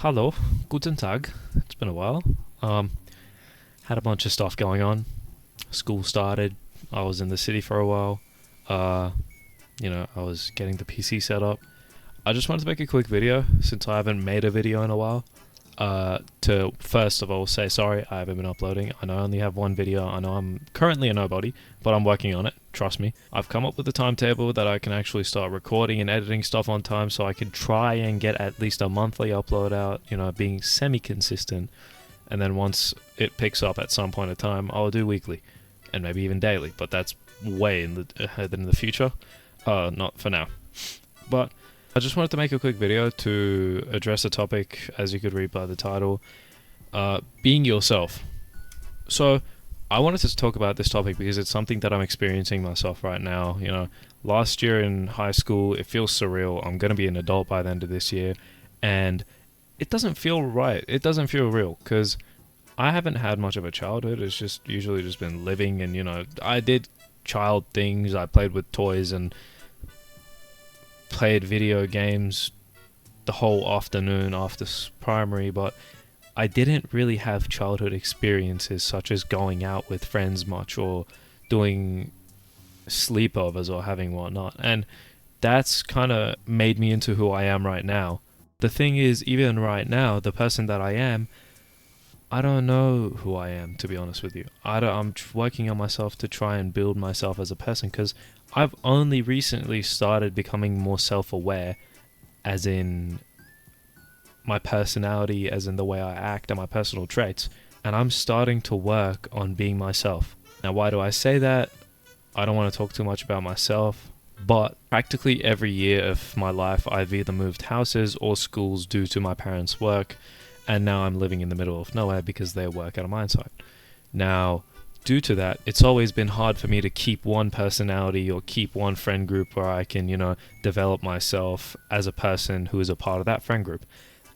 Hello, guten Tag. It's been a while. Um, had a bunch of stuff going on. School started. I was in the city for a while. Uh, I was getting the PC set up. I just wanted to make a quick video since I haven't made a video in a while. To first of all say sorry, I haven't been uploading. I know I only have one video. I know I'm currently a nobody, but I'm working on it. Trust me. I've come up with a timetable that I can actually start recording and editing stuff on time, so I can try and get at least a monthly upload out. Being semi-consistent, and then once it picks up at some point in time, I'll do weekly, and maybe even daily. But that's way ahead in the future. Not for now. But I just wanted to make a quick video to address a topic, as you could read by the title, being yourself. So I wanted to talk about this topic because it's something that I'm experiencing myself right now. Last year in high school, it feels surreal. I'm going to be an adult by the end of this year, and it doesn't feel right. It doesn't feel real because I haven't had much of a childhood. It's just usually just been living, and I did child things. I played with toys and played video games the whole afternoon after primary, but I didn't really have childhood experiences such as going out with friends much or doing sleepovers or having whatnot, and that's kind of made me into who I am right now. The thing is, even right now, the person that I don't know who I am, to be honest with you. I'm working on myself to try and build myself as a person because I've only recently started becoming more self-aware, as in my personality, as in the way I act and my personal traits, and I'm starting to work on being myself. Now, why do I say that? I don't want to talk too much about myself, but practically every year of my life I've either moved houses or schools due to my parents' work, and now I'm living in the middle of nowhere because they work at a mine site. Now, due to that, it's always been hard for me to keep one personality or keep one friend group where I can, develop myself as a person who is a part of that friend group.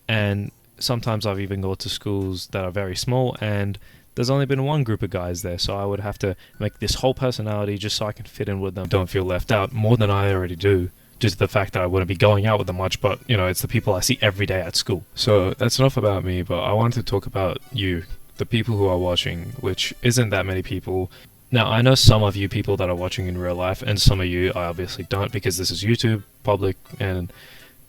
And sometimes I've even gone to schools that are very small and there's only been one group of guys there, so I would have to make this whole personality just so I can fit in with them. Don't feel left out more than I already do, just the fact that I wouldn't be going out with them much, but, it's the people I see every day at school. So that's enough about me, but I wanted to talk about you, the people who are watching, which isn't that many people. Now, I know some of you people that are watching in real life, and some of you I obviously don't, because this is YouTube, public, and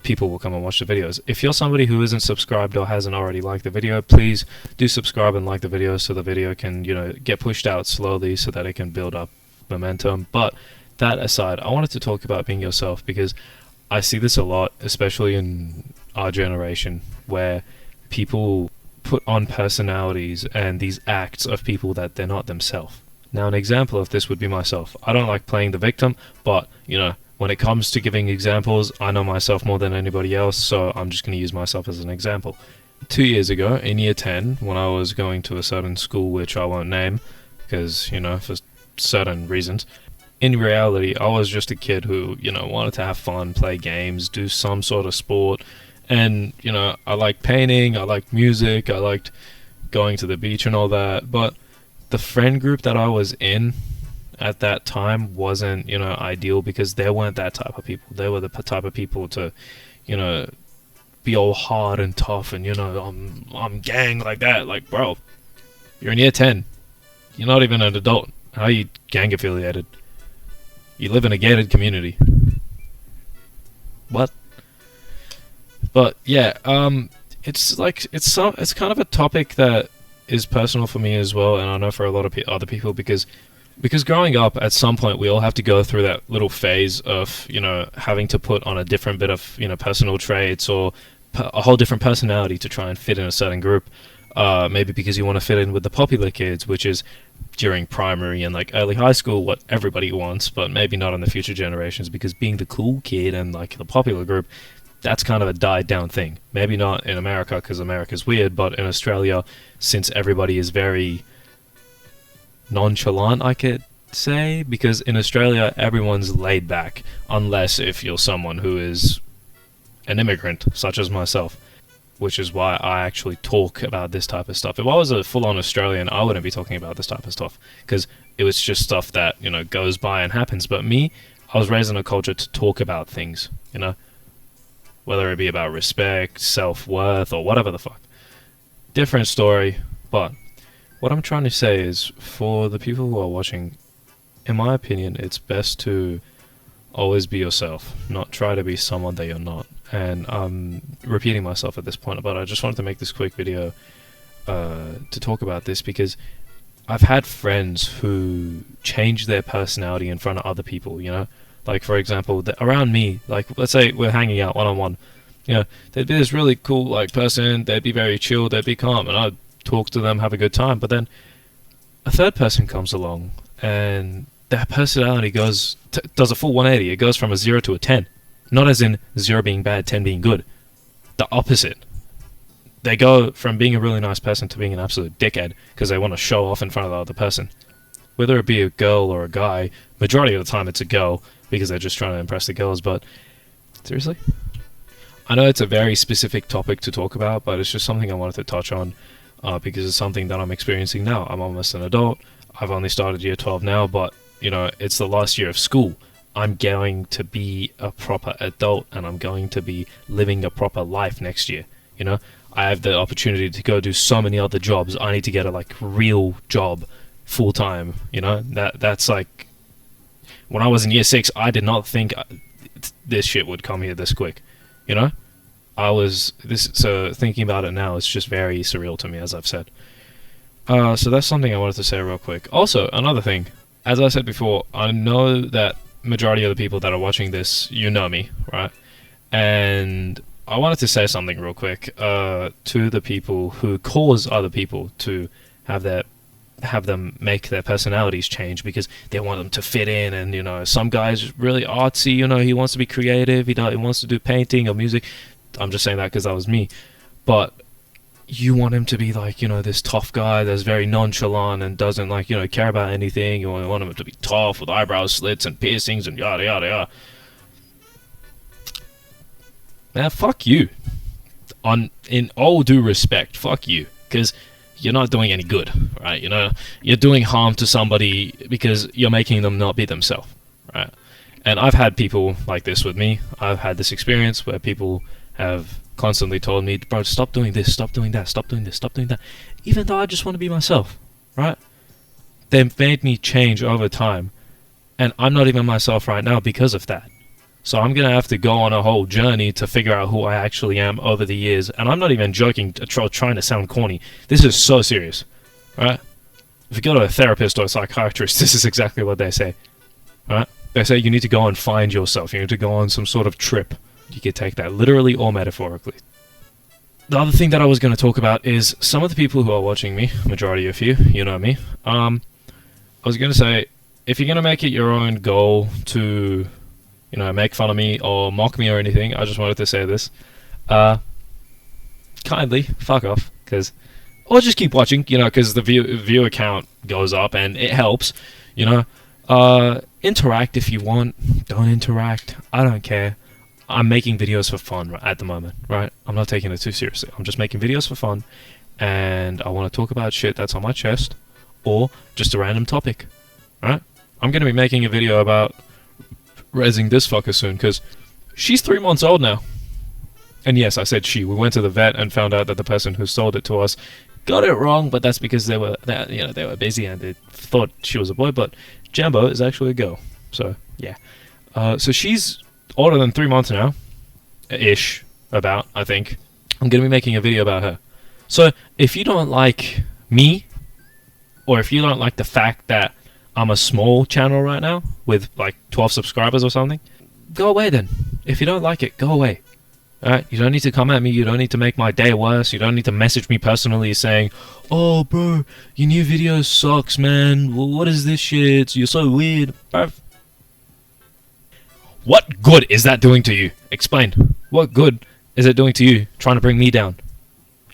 people will come and watch the videos. If you're somebody who isn't subscribed or hasn't already liked the video, please do subscribe and like the video so the video can, get pushed out slowly so that it can build up momentum. But that aside, I wanted to talk about being yourself because I see this a lot, especially in our generation, where people put on personalities and these acts of people that they're not themselves. Now, an example of this would be myself. I don't like playing the victim, but, when it comes to giving examples, I know myself more than anybody else, so I'm just going to use myself as an example. 2 years ago, in year 10, when I was going to a certain school, which I won't name, because, for certain reasons, in reality, I was just a kid who, wanted to have fun, play games, do some sort of sport, and, I liked painting, I liked music, I liked going to the beach and all that, but the friend group that I was in at that time wasn't, ideal because they weren't that type of people. They were the type of people to, be all hard and tough and, I'm gang like that. Like, bro, you're in year 10. You're not even an adult. How are you gang affiliated? You live in a gated community. What? But yeah, it's kind of a topic that is personal for me as well, and I know for a lot of other people because growing up, at some point we all have to go through that little phase of having to put on a different bit of personal traits or a whole different personality to try and fit in a certain group. Maybe because you want to fit in with the popular kids, which is during primary and like early high school what everybody wants, but maybe not in the future generations, because being the cool kid and like the popular group, that's kind of a died down thing. Maybe not in America because America's weird, but in Australia, since everybody is very nonchalant, I could say, because in Australia everyone's laid back, unless if you're someone who is an immigrant such as myself, which is why I actually talk about this type of stuff. If I was a full-on Australian, I wouldn't be talking about this type of stuff because it was just stuff that goes by and happens. But me, I was raised in a culture to talk about things. whether it be about respect, self-worth, or whatever the fuck. Different story, but what I'm trying to say is, for the people who are watching, in my opinion, it's best to always be yourself, not try to be someone that you're not. And I'm repeating myself at this point, but I just wanted to make this quick video to talk about this, because I've had friends who change their personality in front of other people, you know? Like, for example, around me, like, let's say we're hanging out one-on-one, you know, they'd be this really cool, like, person, they'd be very chill, they'd be calm, and I'd talk to them, have a good time, but then a third person comes along, and their personality does a full 180, it goes from a 0 to a 10. Not as in 0 being bad, 10 being good. The opposite. They go from being a really nice person to being an absolute dickhead because they want to show off in front of the other person. Whether it be a girl or a guy, majority of the time it's a girl because they're just trying to impress the girls, but seriously? I know it's a very specific topic to talk about, but it's just something I wanted to touch on because it's something that I'm experiencing now. I'm almost an adult. I've only started year 12 now, but you know, it's the last year of school. I'm going to be a proper adult and I'm going to be living a proper life next year, you know? I have the opportunity to go do so many other jobs. I need to get a like real job full time, you know? That's like, when I was in year 6, I did not think this shit would come here this quick, you know? So thinking about it now, it's just very surreal to me, as I've said. So that's something I wanted to say real quick. Also, another thing, as I said before, I know that majority of the people that are watching this, you know me, right? And I wanted to say something real quick to the people who cause other people to have them make their personalities change because they want them to fit in. And you know, some guy's really artsy, you know, he wants to be creative, he wants to do painting or music. I'm just saying that because that was me. But you want him to be like, you know, this tough guy that's very nonchalant and doesn't like, you know, care about anything. You want him to be tough with eyebrow slits and piercings and yada yada yada. Man, fuck you. In all due respect, fuck you, because you're not doing any good, right? You know, you're doing harm to somebody because you're making them not be themselves, right? And I've had people like this with me. I've had this experience where people have constantly told me, bro, stop doing this, stop doing that, stop doing this, stop doing that, even though I just want to be myself, right? They've made me change over time, and I'm not even myself right now because of that. So I'm going to have to go on a whole journey to figure out who I actually am over the years. And I'm not even joking, trying to sound corny. This is so serious, right? If you go to a therapist or a psychiatrist, this is exactly what they say, right? They say you need to go and find yourself. You need to go on some sort of trip. You could take that literally or metaphorically. The other thing that I was going to talk about is some of the people who are watching me, majority of you know me. I was going to say, if you're going to make it your own goal to, you know, make fun of me or mock me or anything, I just wanted to say this. Kindly, fuck off, or just keep watching, you know, because the viewer count goes up and it helps, you know. Interact if you want, don't interact, I don't care. I'm making videos for fun at the moment, right? I'm not taking it too seriously. I'm just making videos for fun, and I want to talk about shit that's on my chest, or just a random topic, right? I'm going to be making a video about raising this fucker soon, because she's 3 months old now. And yes, I said she. We went to the vet and found out that the person who sold it to us got it wrong, but that's because they were busy and they thought she was a boy, but Jambo is actually a girl. So, yeah. So she's older than 3 months now, ish, about, I think. I'm going to be making a video about her. So, if you don't like me, or if you don't like the fact that I'm a small channel right now, with like 12 subscribers or something, go away then. If you don't like it, go away. Alright, you don't need to come at me, you don't need to make my day worse, you don't need to message me personally saying, oh bro, your new video sucks, man, what is this shit, you're so weird, bro. What good is that doing to you? Explain. What good is it doing to you, trying to bring me down?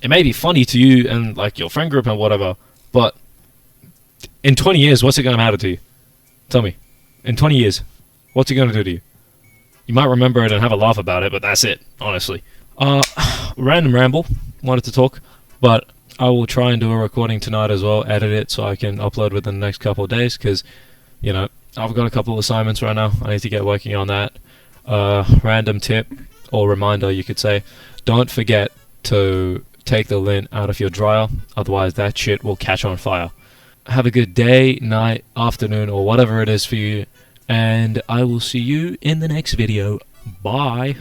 It may be funny to you and like your friend group and whatever, but in 20 years, what's it going to matter to you? Tell me. In 20 years, what's it going to do to you? You might remember it and have a laugh about it, but that's it, honestly. Random ramble, wanted to talk, but I will try and do a recording tonight as well, edit it so I can upload within the next couple of days, because, you know, I've got a couple of assignments right now. I need to get working on that. Random tip, or reminder you could say, don't forget to take the lint out of your dryer, otherwise that shit will catch on fire. Have a good day, night, afternoon, or whatever it is for you, and I will see you in the next video. Bye.